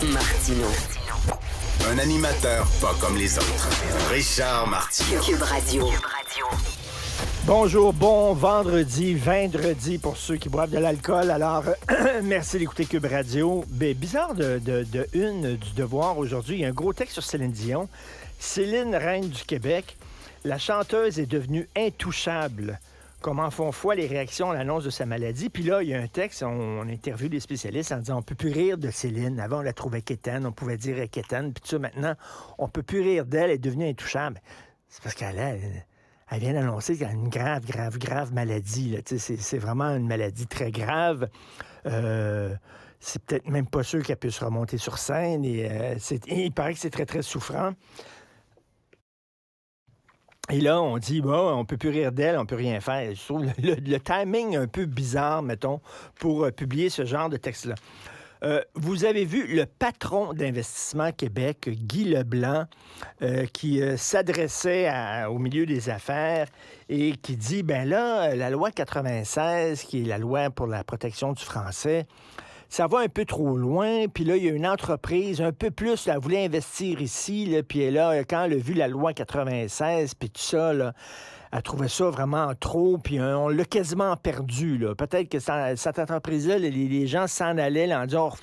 Martineau. Un animateur pas comme les autres. Richard Martineau. Cube Radio. Bonjour, bon vendredi pour ceux qui boivent de l'alcool. Alors, merci d'écouter Cube Radio. Bizarre de une du Devoir aujourd'hui. Il y a un gros texte sur Céline Dion. Céline, reine du Québec. La chanteuse est devenue intouchable. Comment font foi les réactions à l'annonce de sa maladie. Puis là, il y a un texte, on interviewe des spécialistes en disant on peut plus rire de Céline. Avant, on la trouvait quétaine, on pouvait dire quétaine. Puis tout ça, maintenant, on peut plus rire d'elle, elle est devenue intouchable. C'est parce qu'elle vient d'annoncer qu'elle a une grave maladie. Là. C'est vraiment une maladie très grave. C'est peut-être même pas sûr qu'elle puisse remonter sur scène. Et il paraît que c'est très, très souffrant. Et là, on dit, on peut plus rire d'elle, on peut rien faire. Je trouve le timing un peu bizarre, mettons, pour publier ce genre de texte-là. Vous avez vu le patron d'Investissement Québec, Guy Leblanc, qui s'adressait au milieu des affaires et qui dit, la loi 96, qui est la loi pour la protection du français, ça va un peu trop loin, puis là, il y a une entreprise un peu plus, là, elle voulait investir ici, là, puis là, quand elle a vu la loi 96, puis tout ça, là, elle trouvait ça vraiment trop, puis on l'a quasiment perdu, là. Peut-être que cette entreprise-là, les gens s'en allaient là, en disant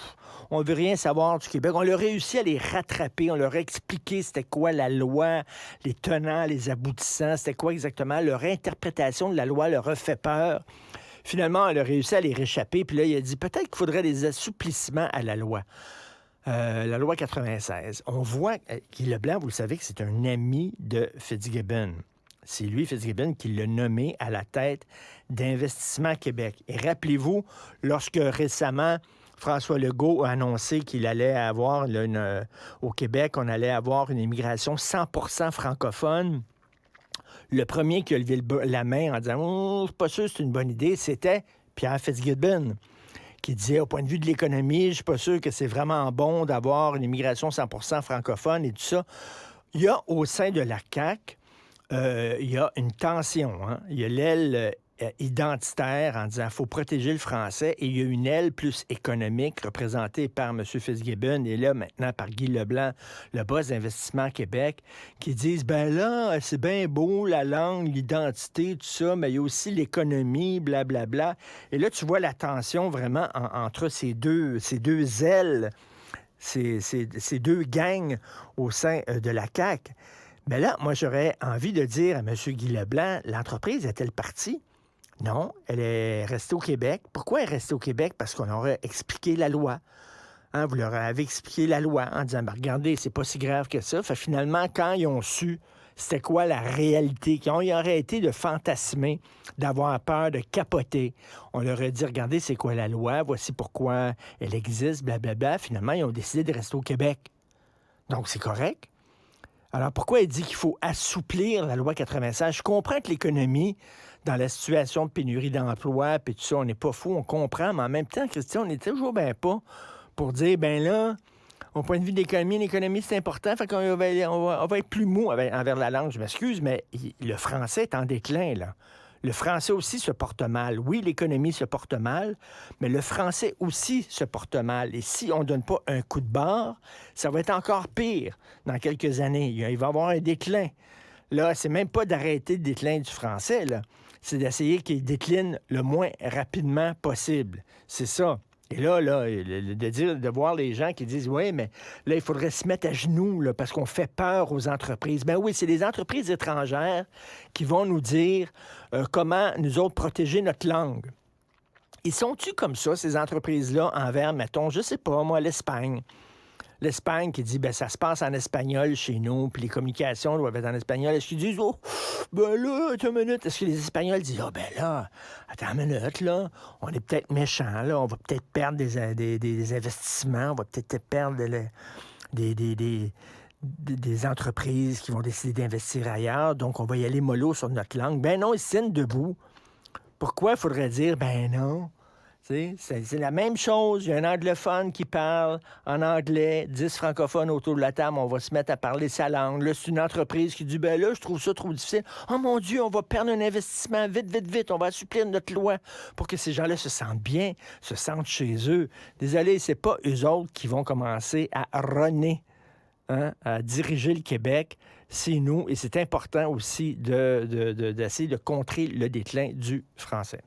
on veut rien savoir du Québec. On a réussi à les rattraper, on leur a expliqué c'était quoi la loi, les tenants, les aboutissants, c'était quoi exactement, leur interprétation de la loi leur a fait peur. Finalement, elle a réussi à les réchapper. Puis là, il a dit peut-être qu'il faudrait des assouplissements à la loi. La loi 96. On voit Guy Leblanc, vous le savez, que c'est un ami de Fitzgibbon. C'est lui, Fitzgibbon, qui l'a nommé à la tête d'Investissement Québec. Et rappelez-vous, lorsque récemment, François Legault a annoncé qu'il allait avoir, au Québec, on allait avoir une immigration 100% francophone. Le premier qui a levé la main en disant « je suis pas sûr que c'est une bonne idée », c'était Pierre Fitzgibbon, qui disait « au point de vue de l'économie, je suis pas sûr que c'est vraiment bon d'avoir une immigration 100% francophone et tout ça ». Il y a au sein de la CAQ, il y a une tension. Hein? Il y a l'aile identitaire en disant qu'il faut protéger le français et il y a une aile plus économique représentée par M. Fitzgibbon et là maintenant par Guy Leblanc, le boss d'Investissement Québec, qui disent c'est bien beau la langue, l'identité, tout ça, mais il y a aussi l'économie, blablabla. Et là tu vois la tension vraiment entre ces deux ailes, ces deux gangs au sein de la CAQ. Mais là, moi j'aurais envie de dire à M. Guy Leblanc, l'entreprise est-elle partie? Non, elle est restée au Québec. Pourquoi elle est restée au Québec? Parce qu'on leur a expliqué la loi. Hein, vous leur avez expliqué la loi en disant, regardez, c'est pas si grave que ça. Fait, finalement, quand ils ont su c'était quoi la réalité, qu'ils ont arrêté de fantasmer, d'avoir peur, de capoter, on leur a dit, regardez, c'est quoi la loi, voici pourquoi elle existe, blablabla. Finalement, ils ont décidé de rester au Québec. Donc, c'est correct. Alors, pourquoi il dit qu'il faut assouplir la loi 96? Je comprends que l'économie, dans la situation de pénurie d'emploi, puis tout ça, on n'est pas fou, on comprend, mais en même temps, Christian, on n'est toujours bien pas pour dire, au point de vue de l'économie, c'est important, fait qu'on va être plus mou envers la langue, je m'excuse, mais le français est en déclin, là. Le français aussi se porte mal. Oui, l'économie se porte mal, mais le français aussi se porte mal. Et si on ne donne pas un coup de barre, ça va être encore pire dans quelques années. Il va y avoir un déclin. Là, c'est même pas d'arrêter le déclin du français, là. C'est d'essayer qu'il décline le moins rapidement possible. C'est ça. Et là, de voir les gens qui disent « Oui, mais là, il faudrait se mettre à genoux là, parce qu'on fait peur aux entreprises. » Ben oui, c'est les entreprises étrangères qui vont nous dire comment nous autres protéger notre langue. Ils sont-tu comme ça, ces entreprises-là, envers, mettons, je sais pas, moi, l'Espagne? L'Espagne qui dit, ça se passe en espagnol chez nous, puis les communications doivent être en espagnol. Est-ce qu'ils disent, attends une minute. Est-ce que les Espagnols disent, attends une minute, là, on est peut-être méchants, là, on va peut-être perdre des investissements, on va peut-être perdre des entreprises qui vont décider d'investir ailleurs, donc on va y aller mollo sur notre langue. Ben non, ils se tiennent debout. Pourquoi il faudrait dire, non? C'est la même chose. Il y a un anglophone qui parle en anglais, 10 francophones autour de la table, on va se mettre à parler sa langue. Là, c'est une entreprise qui dit, ben là, je trouve ça trop difficile. Oh mon Dieu, on va perdre un investissement. Vite, vite, vite. On va assouplir notre loi pour que ces gens-là se sentent bien, se sentent chez eux. Désolé, c'est pas eux autres qui vont commencer à runner, à diriger le Québec. C'est nous. Et c'est important aussi d'essayer de contrer le déclin du français.